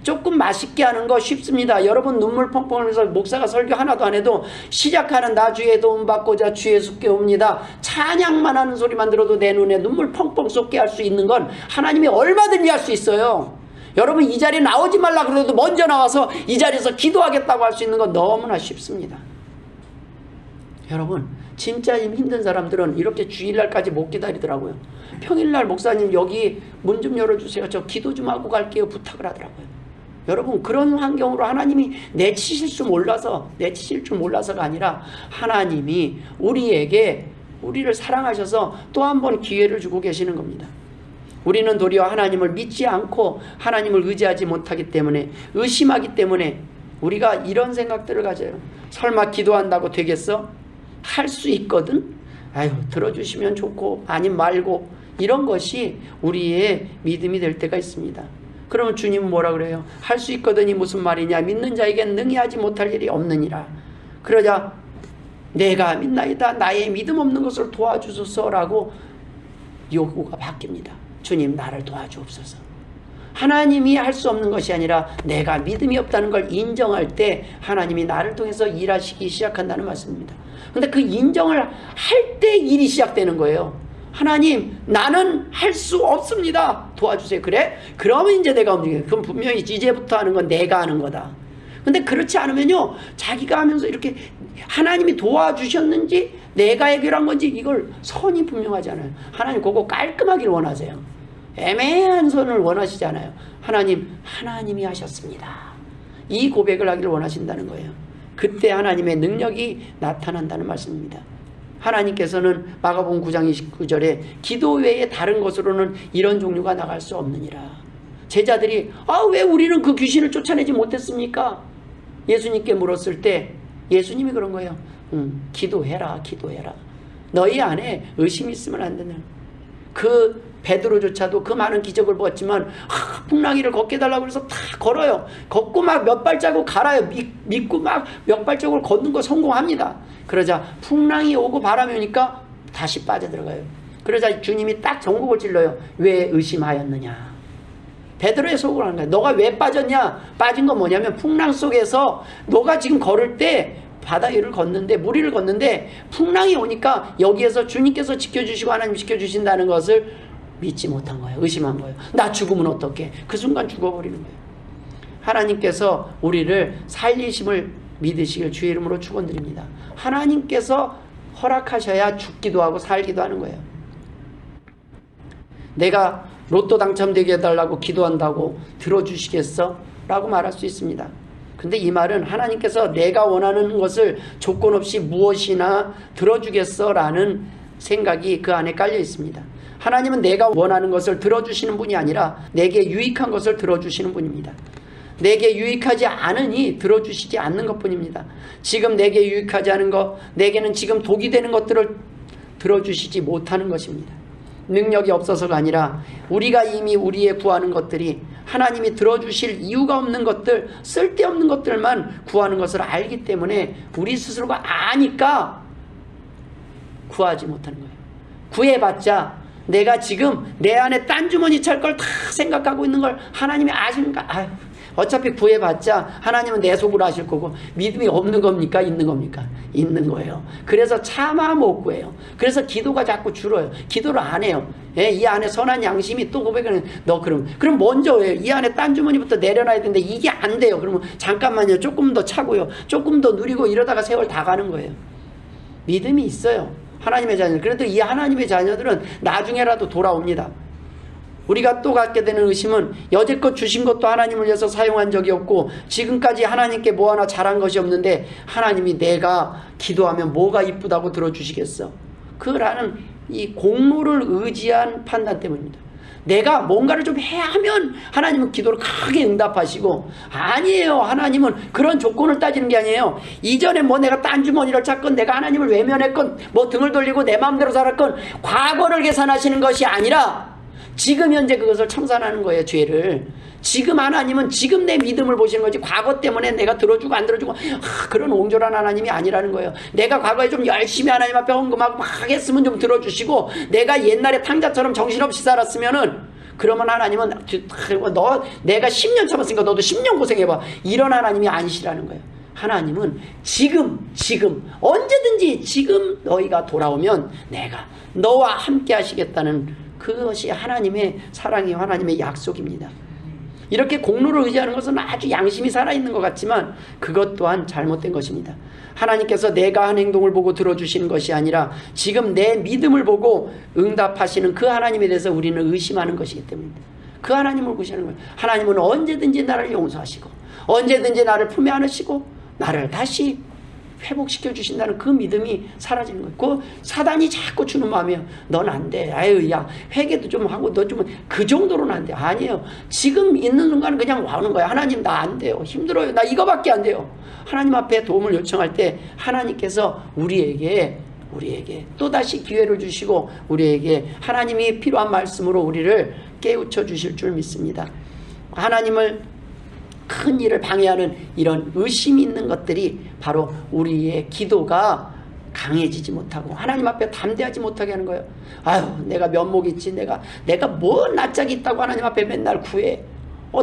조금 맛있게 하는 거 쉽습니다. 여러분, 눈물 펑펑 흘리면서 목사가 설교 하나도 안 해도 시작하는 나 주의 도움 받고자 주의 숲께 옵니다. 찬양만 하는 소리만 들어도 내 눈에 눈물 펑펑 쏟게 할 수 있는 건 하나님이 얼마든지 할 수 있어요. 여러분, 이 자리에 나오지 말라 그래도 먼저 나와서 이 자리에서 기도하겠다고 할 수 있는 건 너무나 쉽습니다. 여러분, 진짜 힘든 사람들은 이렇게 주일날까지 못 기다리더라고요. 평일날 목사님 여기 문 좀 열어주세요. 저 기도 좀 하고 갈게요. 부탁을 하더라고요. 여러분, 그런 환경으로 하나님이 내치실 줄 몰라서가 아니라 하나님이 우리를 사랑하셔서 또 한 번 기회를 주고 계시는 겁니다. 우리는 도리어 하나님을 믿지 않고 하나님을 의지하지 못하기 때문에, 의심하기 때문에 우리가 이런 생각들을 가져요. 설마 기도한다고 되겠어? 할 수 있거든? 아유, 들어주시면 좋고 아님 말고, 이런 것이 우리의 믿음이 될 때가 있습니다. 그러면 주님은 뭐라 그래요? 할 수 있거든이 무슨 말이냐? 믿는 자에겐 능히 하지 못할 일이 없느니라. 그러자 내가 믿나이다, 나의 믿음 없는 것을 도와주소서라고 요구가 바뀝니다. 주님, 나를 도와주옵소서. 하나님이 할 수 없는 것이 아니라 내가 믿음이 없다는 걸 인정할 때 하나님이 나를 통해서 일하시기 시작한다는 말씀입니다. 근데 그 인정을 할 때 일이 시작되는 거예요. 하나님, 나는 할 수 없습니다. 도와주세요. 그래? 그러면 이제 내가 움직여요. 그럼 분명히 이제부터 하는 건 내가 하는 거다. 근데 그렇지 않으면요, 자기가 하면서 이렇게 하나님이 도와주셨는지 내가 해결한 건지 이걸 선이 분명하지 않아요. 하나님 그거 깔끔하길 원하세요. 애매한 선을 원하시지 않아요. 하나님이 하셨습니다. 이 고백을 하기를 원하신다는 거예요. 그때 하나님의 능력이 나타난다는 말씀입니다. 하나님께서는 마가복음 9장 29절에 기도 외에 다른 것으로는 이런 종류가 나갈 수 없느니라. 제자들이 왜 우리는 그 귀신을 쫓아내지 못했습니까? 예수님께 물었을 때 예수님이 그런 거예요. 기도해라. 너희 안에 의심이 있으면 안 된다. 그 베드로조차도 그 많은 기적을 보았지만 풍랑이를 걷게 해달라고 해서 다 걸어요. 걷고 막 몇 발자국 갈아요. 믿고 막 몇 발자국을 걷는 거 성공합니다. 그러자 풍랑이 오고 바람이 오니까 다시 빠져들어가요. 그러자 주님이 딱 전곡을 찔러요. 왜 의심하였느냐. 베드로의 속으로 하는 거야. 너가 왜 빠졌냐? 빠진 건 뭐냐면 풍랑 속에서 너가 지금 걸을 때 바다 위를 걷는데 물 위를 걷는데 풍랑이 오니까 여기에서 주님께서 지켜주시고 하나님 지켜주신다는 것을 믿지 못한 거예요. 의심한 거예요. 나 죽으면 어떡해? 그 순간 죽어버리는 거예요. 하나님께서 우리를 살리심을 믿으시길 주의 이름으로 축원드립니다. 하나님께서 허락하셔야 죽기도 하고 살기도 하는 거예요. 내가 로또 당첨되게 해달라고 기도한다고 들어주시겠어? 라고 말할 수 있습니다. 근데 이 말은 하나님께서 내가 원하는 것을 조건 없이 무엇이나 들어주겠어? 라는 생각이 그 안에 깔려 있습니다. 하나님은 내가 원하는 것을 들어주시는 분이 아니라 내게 유익한 것을 들어주시는 분입니다. 내게 유익하지 않으니 들어주시지 않는 것뿐입니다. 지금 내게 유익하지 않은 것, 내게는 지금 독이 되는 것들을 들어주시지 못하는 것입니다. 능력이 없어서가 아니라 우리가 이미 우리의 구하는 것들이 하나님이 들어주실 이유가 없는 것들, 쓸데없는 것들만 구하는 것을 알기 때문에 우리 스스로가 아니까 구하지 못하는 거예요. 구해봤자 내가 지금 내 안에 딴 주머니 찰 걸 다 생각하고 있는 걸 하나님이 아십니까? 어차피 구해봤자 하나님은 내 속으로 아실 거고 믿음이 없는 겁니까? 있는 겁니까? 있는 거예요. 그래서 차마 못 구해요. 그래서 기도가 자꾸 줄어요. 기도를 안 해요. 이 안에 선한 양심이 또 고백하는 너 그럼 먼저 왜 이 안에 딴 주머니부터 내려놔야 되는데 이게 안 돼요. 그러면 잠깐만요. 조금 더 차고요. 조금 더 누리고 이러다가 세월 다 가는 거예요. 믿음이 있어요. 하나님의 자녀들. 그래도 이 하나님의 자녀들은 나중에라도 돌아옵니다. 우리가 또 갖게 되는 의심은 여지껏 주신 것도 하나님을 위해서 사용한 적이 없고 지금까지 하나님께 뭐 하나 잘한 것이 없는데 하나님이 내가 기도하면 뭐가 이쁘다고 들어주시겠어? 그라는 이 공로를 의지한 판단 때문입니다. 내가 뭔가를 좀 해야 하면 하나님은 기도를 크게 응답하시고 아니에요. 하나님은 그런 조건을 따지는 게 아니에요. 이전에 뭐 내가 딴 주머니를 찾건 내가 하나님을 외면했건 뭐 등을 돌리고 내 마음대로 살았건 과거를 계산하시는 것이 아니라 지금 현재 그것을 청산하는 거예요. 죄를. 지금 하나님은 지금 내 믿음을 보시는 거지 과거 때문에 내가 들어주고 안 들어주고 그런 옹졸한 하나님이 아니라는 거예요. 내가 과거에 좀 열심히 하나님 앞에 헌금하고 막 했으면 좀 들어주시고 내가 옛날에 탕자처럼 정신없이 살았으면은 그러면 하나님은 너 내가 10년 참았으니까 너도 10년 고생해봐. 이런 하나님이 아니시라는 거예요. 하나님은 지금 언제든지 지금 너희가 돌아오면 내가 너와 함께 하시겠다는 그것이 하나님의 사랑이 하나님의 약속입니다. 이렇게 공로를 의지하는 것은 아주 양심이 살아있는 것 같지만 그것 또한 잘못된 것입니다. 하나님께서 내가 한 행동을 보고 들어주시는 것이 아니라 지금 내 믿음을 보고 응답하시는 그 하나님에 대해서 우리는 의심하는 것이기 때문입니다. 그 하나님을 구시하는 거예요. 하나님은 언제든지 나를 용서하시고 언제든지 나를 품에 안으시고 나를 다시 회복시켜 주신다는 그 믿음이 사라지는 거예요. 그 사단이 자꾸 주는 마음이에요. 넌 안 돼. 아유, 야, 회개도 좀 하고 너 좀 그 정도로는 안 돼. 아니에요. 지금 있는 순간은 그냥 와오는 거예요. 하나님 나 안 돼요. 힘들어요. 나 이거밖에 안 돼요. 하나님 앞에 도움을 요청할 때 하나님께서 우리에게 또다시 기회를 주시고 우리에게 하나님이 필요한 말씀으로 우리를 깨우쳐 주실 줄 믿습니다. 하나님을 큰 일을 방해하는 이런 의심이 있는 것들이 바로 우리의 기도가 강해지지 못하고 하나님 앞에 담대하지 못하게 하는 거예요. 아유, 내가 면목이 있지, 내가 뭐 낯짝이 있다고 하나님 앞에 맨날 구해.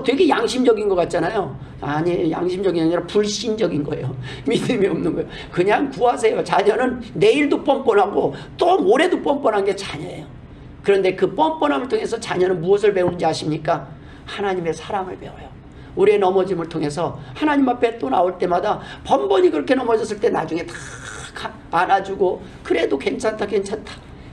되게 양심적인 것 같잖아요. 아니, 양심적인 게 아니라 불신적인 거예요. 믿음이 없는 거예요. 그냥 구하세요. 자녀는 내일도 뻔뻔하고 또 모레도 뻔뻔한 게 자녀예요. 그런데 그 뻔뻔함을 통해서 자녀는 무엇을 배우는지 아십니까? 하나님의 사랑을 배워요. 우리의 넘어짐을 통해서 하나님 앞에 또 나올 때마다 번번이 그렇게 넘어졌을 때 나중에 다 안아주고 그래도 괜찮다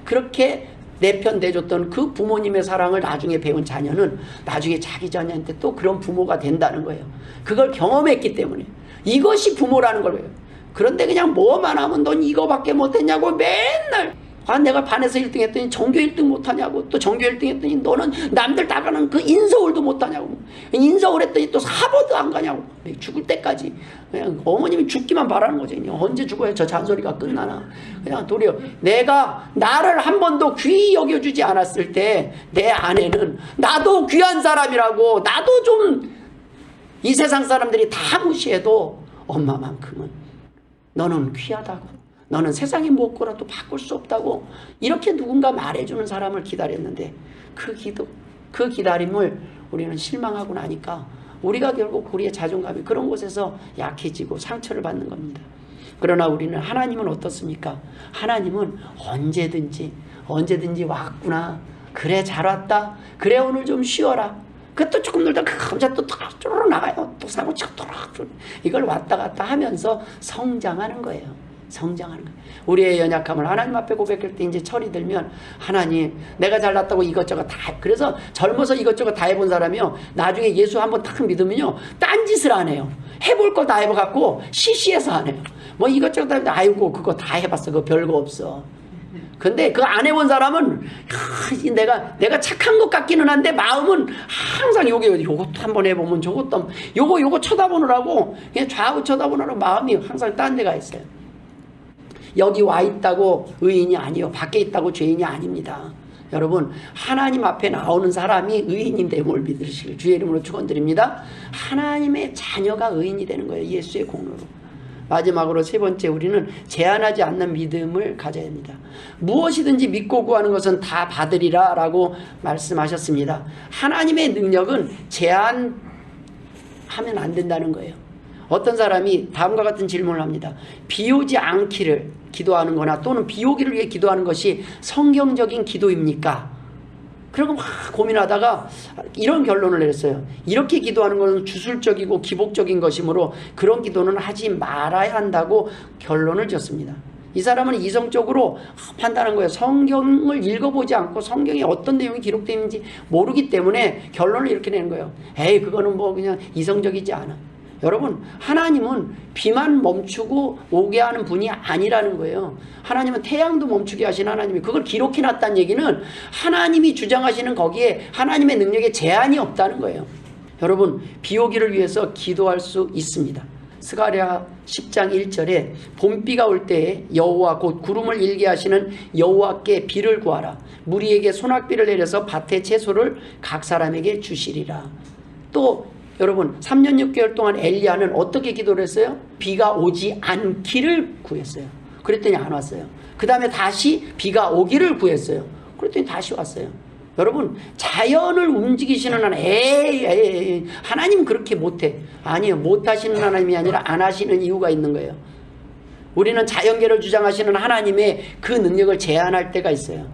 그렇게 내 편 대줬던 그 부모님의 사랑을 나중에 배운 자녀는 나중에 자기 자녀한테 또 그런 부모가 된다는 거예요. 그걸 경험했기 때문에. 이것이 부모라는 거예요. 그런데 그냥 뭐만 하면 넌 이거밖에 못했냐고 맨날 내가 반에서 1등 했더니 전교 1등 못하냐고, 또 전교 1등 했더니 너는 남들 다 가는 그 인서울도 못하냐고, 인서울 했더니 또 사보도 안 가냐고. 죽을 때까지 그냥 어머님이 죽기만 바라는 거죠. 언제 죽어야 저 잔소리가 끝나나. 그냥 도리어 내가 나를 한 번도 귀히 여겨주지 않았을 때 내 아내는 나도 귀한 사람이라고, 나도 좀 이 세상 사람들이 다 무시해도 엄마만큼은 너는 귀하다고, 너는 세상의 무엇과라도 바꿀 수 없다고 이렇게 누군가 말해주는 사람을 기다렸는데 그 기다림을 우리는 실망하고 나니까 우리가 결국 우리의 자존감이 그런 곳에서 약해지고 상처를 받는 겁니다. 그러나 우리는 하나님은 어떻습니까? 하나님은 언제든지 왔구나. 그래 잘 왔다. 그래 오늘 좀 쉬어라. 또 조금 놀다 그 감자 또 쪼르르 나가요. 또 사고 치고 쪼르르. 이걸 왔다 갔다 하면서 성장하는 거예요. 성장하는 거예요. 우리의 연약함을 하나님 앞에 고백할 때 이제 철이 들면 하나님 내가 잘났다고 이것저것 다, 그래서 젊어서 이것저것 다 해본 사람이요 나중에 예수 한번 딱 믿으면요 딴짓을 안 해요. 해볼 거 다 해봐갖고 시시해서 안 해요. 뭐 이것저것 다 해봤는데 아이고 그거 다 해봤어. 그거 별거 없어. 근데 그거 안 해본 사람은 내가 착한 것 같기는 한데 마음은 항상 요것도 한번 해보면 저것도 요거 쳐다보느라고 그냥 좌우 쳐다보느라고 마음이 항상 딴 데가 있어요. 여기 와 있다고 의인이 아니요 밖에 있다고 죄인이 아닙니다. 여러분 하나님 앞에 나오는 사람이 의인인 됨을 믿으시길 주의 이름으로 축원드립니다. 하나님의 자녀가 의인이 되는 거예요. 예수의 공로로. 마지막으로 세 번째, 우리는 제한하지 않는 믿음을 가져야 합니다. 무엇이든지 믿고 구하는 것은 다 받으리라 라고 말씀하셨습니다. 하나님의 능력은 제한하면 안 된다는 거예요. 어떤 사람이 다음과 같은 질문을 합니다. 비 오지 않기를 기도하는 거나 또는 비 오기를 위해 기도하는 것이 성경적인 기도입니까? 그리고 막 고민하다가 이런 결론을 내렸어요. 이렇게 기도하는 것은 주술적이고 기복적인 것이므로 그런 기도는 하지 말아야 한다고 결론을 지었습니다. 이 사람은 이성적으로 판단한 거예요. 성경을 읽어보지 않고 성경에 어떤 내용이 기록되어 있는지 모르기 때문에 결론을 이렇게 내는 거예요. 에이 그거는 뭐 그냥 이성적이지 않아. 여러분 하나님은 비만 멈추고 오게 하는 분이 아니라는 거예요. 하나님은 태양도 멈추게 하신 하나님이 그걸 기록해 놨다는 얘기는 하나님이 주장하시는 거기에 하나님의 능력에 제한이 없다는 거예요. 여러분 비 오기를 위해서 기도할 수 있습니다. 스가랴 10장 1절에 봄비가 올 때에 여호와 곧 구름을 일게 하시는 여호와께 비를 구하라. 무리에게 소낙비를 내려서 밭의 채소를 각 사람에게 주시리라. 또 여러분 3년 6개월 동안 엘리야는 어떻게 기도를 했어요? 비가 오지 않기를 구했어요. 그랬더니 안 왔어요. 그 다음에 다시 비가 오기를 구했어요. 그랬더니 다시 왔어요. 여러분 자연을 움직이시는 하나님, 하나님 그렇게 못해. 아니요, 못하시는 하나님이 아니라 안 하시는 이유가 있는 거예요. 우리는 자연계를 주장하시는 하나님의 그 능력을 제한할 때가 있어요.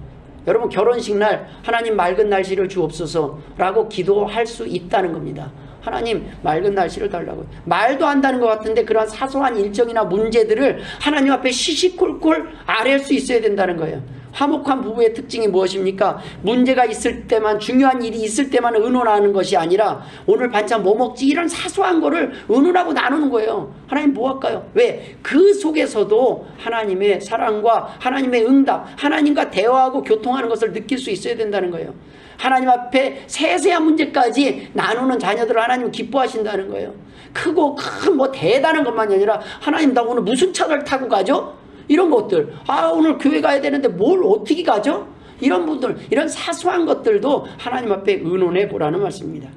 여러분 결혼식 날 하나님 맑은 날씨를 주옵소서라고 기도할 수 있다는 겁니다. 하나님 맑은 날씨를 달라고. 말도 한다는 것 같은데 그런 사소한 일정이나 문제들을 하나님 앞에 시시콜콜 아뢰할 수 있어야 된다는 거예요. 화목한 부부의 특징이 무엇입니까? 문제가 있을 때만, 중요한 일이 있을 때만 의논하는 것이 아니라 오늘 반찬 뭐 먹지? 이런 사소한 거를 의논하고 나누는 거예요. 하나님 뭐 할까요? 왜? 그 속에서도 하나님의 사랑과 하나님의 응답, 하나님과 대화하고 교통하는 것을 느낄 수 있어야 된다는 거예요. 하나님 앞에 세세한 문제까지 나누는 자녀들을 하나님 기뻐하신다는 거예요. 크고 큰 뭐 대단한 것만이 아니라 하나님 나 오늘 무슨 차를 타고 가죠? 이런 것들. 오늘 교회 가야 되는데 뭘 어떻게 가죠? 이런 분들, 이런 사소한 것들도 하나님 앞에 의논해 보라는 말씀입니다.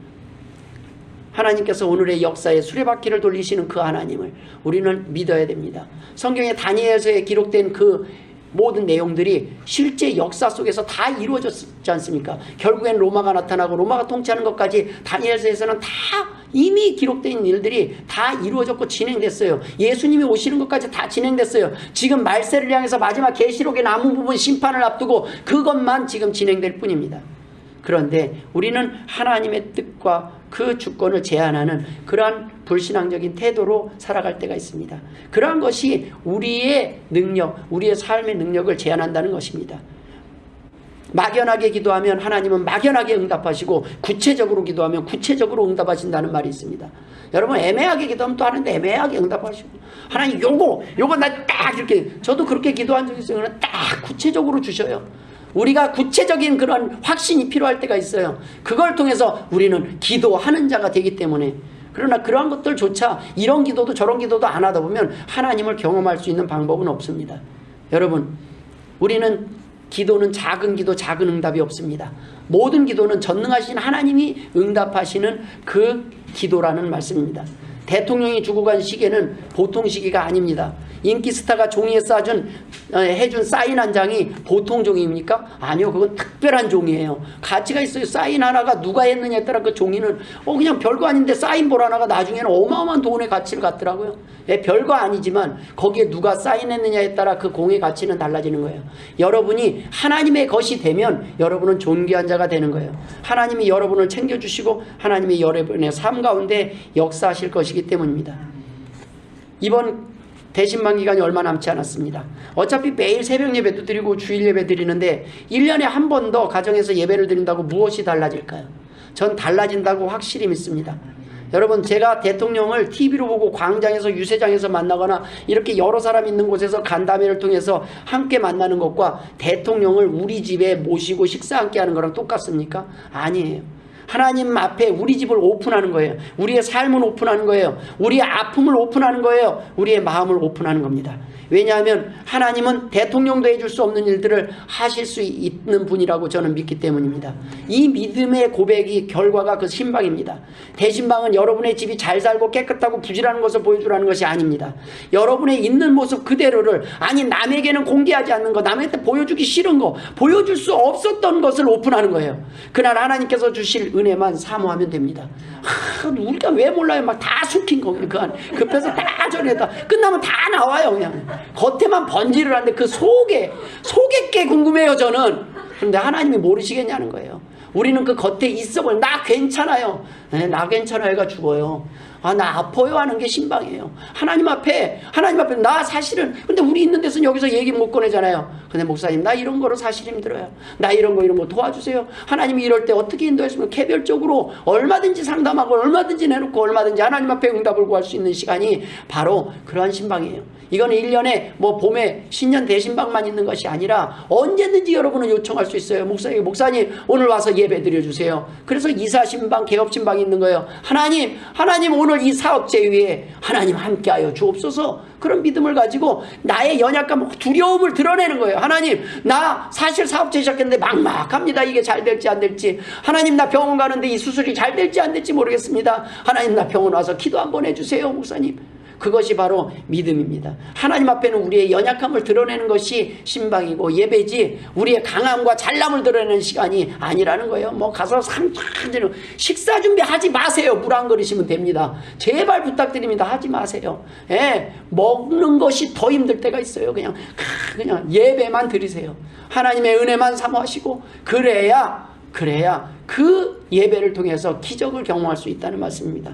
하나님께서 오늘의 역사에 수레바퀴를 돌리시는 그 하나님을 우리는 믿어야 됩니다. 성경에 다니엘서에 기록된 그 모든 내용들이 실제 역사 속에서 다 이루어졌지 않습니까? 결국엔 로마가 나타나고 로마가 통치하는 것까지 다니엘서에서는 다 이미 기록된 일들이 다 이루어졌고 진행됐어요. 예수님이 오시는 것까지 다 진행됐어요. 지금 말세를 향해서 마지막 계시록의 남은 부분 심판을 앞두고 그것만 지금 진행될 뿐입니다. 그런데 우리는 하나님의 뜻과 그 주권을 제한하는 그러한 불신앙적인 태도로 살아갈 때가 있습니다. 그러한 것이 우리의 능력, 우리의 삶의 능력을 제한한다는 것입니다. 막연하게 기도하면 하나님은 막연하게 응답하시고 구체적으로 기도하면 구체적으로 응답하신다는 말이 있습니다. 여러분 애매하게 기도하면 또 하는데 애매하게 응답하시고 하나님 요거 나 딱 이렇게 저도 그렇게 기도한 적이 있어요. 딱 구체적으로 주셔요. 우리가 구체적인 그런 확신이 필요할 때가 있어요. 그걸 통해서 우리는 기도하는 자가 되기 때문에 그러나 그러한 것들조차 이런 기도도 저런 기도도 안 하다 보면 하나님을 경험할 수 있는 방법은 없습니다. 여러분 우리는 기도는 작은 기도 작은 응답이 없습니다. 모든 기도는 전능하신 하나님이 응답하시는 그 기도라는 말씀입니다. 대통령이 죽어간 시기는 보통 시기가 아닙니다. 인기 스타가 종이에 해준 사인 한 장이 보통 종이입니까? 아니요, 그건 특별한 종이에요. 가치가 있어요. 사인 하나가 누가 했느냐에 따라 그 종이는 그냥 별거 아닌데 사인볼 하나가 나중에는 어마어마한 돈의 가치를 갖더라고요. 별거 아니지만 거기에 누가 사인했느냐에 따라 그 공의 가치는 달라지는 거예요. 여러분이 하나님의 것이 되면 여러분은 존귀한 자가 되는 거예요. 하나님이 여러분을 챙겨주시고 하나님이 여러분의 삶 가운데 역사하실 것이기 때문입니다. 이번 대신방 기간이 얼마 남지 않았습니다. 어차피 매일 새벽 예배도 드리고 주일 예배 드리는데 1년에 한 번 더 가정에서 예배를 드린다고 무엇이 달라질까요? 전 달라진다고 확실히 믿습니다. 여러분 제가 대통령을 TV로 보고 광장에서 유세장에서 만나거나 이렇게 여러 사람 있는 곳에서 간담회를 통해서 함께 만나는 것과 대통령을 우리 집에 모시고 식사 함께 하는 거랑 똑같습니까? 아니에요. 하나님 앞에 우리 집을 오픈하는 거예요. 우리의 삶을 오픈하는 거예요. 우리의 아픔을 오픈하는 거예요. 우리의 마음을 오픈하는 겁니다. 왜냐하면 하나님은 대통령도 해줄 수 없는 일들을 하실 수 있는 분이라고 저는 믿기 때문입니다. 이 믿음의 고백이 결과가 그 신방입니다. 대신방은 여러분의 집이 잘 살고 깨끗하고 부지런한 것을 보여주라는 것이 아닙니다. 여러분의 있는 모습 그대로를 남에게는 공개하지 않는 거, 남한테 보여주기 싫은 거, 보여줄 수 없었던 것을 오픈하는 거예요. 그날 하나님께서 주실 은혜만 사모하면 됩니다. 우리가 왜 몰라요? 막 다 숙인 거 급해서 다 전해다 끝나면 다 나와요. 그냥 겉에만 번지를 하는데 그 속에 게 궁금해요. 저는. 그런데 하나님이 모르시겠냐는 거예요. 우리는 그 겉에 있어버려. 나 괜찮아요. 네, 나 괜찮아요가 죽어요. 나 아파요 하는 게 신방이에요. 하나님 앞에 나 사실은 근데 우리 있는 데서는 여기서 얘기 못 꺼내잖아요. 근데 목사님 나 이런 거로 사실 힘들어요. 나 이런 거 도와주세요. 하나님이 이럴 때 어떻게 인도했으면 개별적으로 얼마든지 상담하고 얼마든지 내놓고 얼마든지 하나님 앞에 응답을 구할 수 있는 시간이 바로 그러한 신방이에요. 이거는 1년에 봄에 신년 대신방만 있는 것이 아니라 언제든지 여러분은 요청할 수 있어요. 목사님 오늘 와서 예배 드려주세요. 그래서 이사신방 개업신방이 있는 거예요. 하나님 오늘 이 사업체 위에 하나님 함께하여 주옵소서. 그런 믿음을 가지고 나의 연약감 두려움을 드러내는 거예요. 하나님 나 사실 사업체 시작했는데 막막합니다. 이게 잘 될지 안 될지. 하나님 나 병원 가는데 이 수술이 잘 될지 안 될지 모르겠습니다. 하나님 나 병원 와서 기도 한번 해주세요. 목사님. 그것이 바로 믿음입니다. 하나님 앞에는 우리의 연약함을 드러내는 것이 신방이고 예배지 우리의 강함과 잘남을 드러내는 시간이 아니라는 거예요. 가서 식사 준비하지 마세요. 물 한 그릇이면 됩니다. 제발 부탁드립니다. 하지 마세요. 먹는 것이 더 힘들 때가 있어요. 그냥 예배만 드리세요. 하나님의 은혜만 사모하시고 그래야 그 예배를 통해서 기적을 경험할 수 있다는 말씀입니다.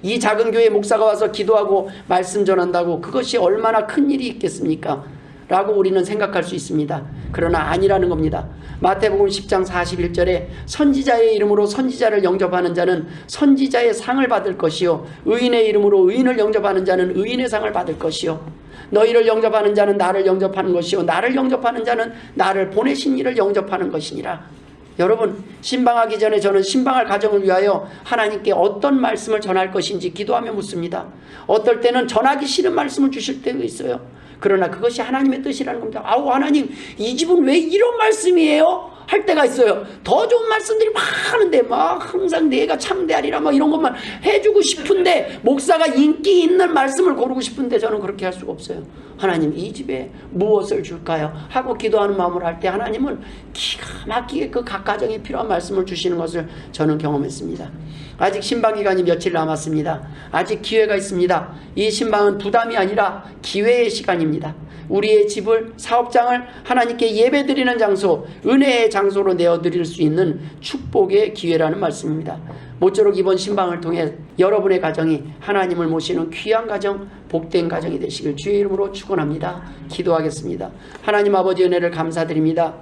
이 작은 교회 목사가 와서 기도하고 말씀 전한다고 그것이 얼마나 큰 일이 있겠습니까? 라고 우리는 생각할 수 있습니다. 그러나 아니라는 겁니다. 마태복음 10장 41절에 선지자의 이름으로 선지자를 영접하는 자는 선지자의 상을 받을 것이요 의인의 이름으로 의인을 영접하는 자는 의인의 상을 받을 것이요 너희를 영접하는 자는 나를 영접하는 것이요 나를 영접하는 자는 나를 보내신 이를 영접하는 것이니라. 여러분 신방하기 전에 저는 신방할 가정을 위하여 하나님께 어떤 말씀을 전할 것인지 기도하며 묻습니다. 어떨 때는 전하기 싫은 말씀을 주실 때도 있어요. 그러나 그것이 하나님의 뜻이라는 겁니다. 하나님 이 집은 왜 이런 말씀이에요? 할 때가 있어요. 더 좋은 말씀들이 많은데 항상 내가 참되하리라 이런 것만 해주고 싶은데 목사가 인기 있는 말씀을 고르고 싶은데 저는 그렇게 할 수가 없어요. 하나님 이 집에 무엇을 줄까요? 하고 기도하는 마음으로 할 때 하나님은 기가 막히게 그 각 가정에 필요한 말씀을 주시는 것을 저는 경험했습니다. 아직 신방 기간이 며칠 남았습니다. 아직 기회가 있습니다. 이 신방은 부담이 아니라 기회의 시간입니다. 우리의 집을 사업장을 하나님께 예배드리는 장소, 은혜의 장소로 내어드릴 수 있는 축복의 기회라는 말씀입니다. 모쪼록 이번 신방을 통해 여러분의 가정이 하나님을 모시는 귀한 가정, 복된 가정이 되시길 주의 이름으로 축원합니다. 기도하겠습니다. 하나님 아버지 은혜를 감사드립니다.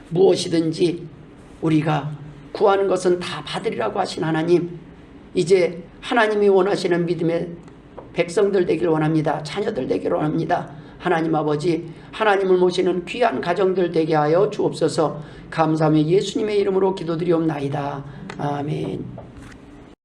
무엇이든지 우리가 구하는 것은 다 받으리라고 하신 하나님, 이제 하나님이 원하시는 믿음의 백성들 되길 원합니다. 자녀들 되길 원합니다. 하나님 아버지, 하나님을 모시는 귀한 가정들 되게 하여 주옵소서. 감사하며 예수님의 이름으로 기도드리옵나이다. 아멘.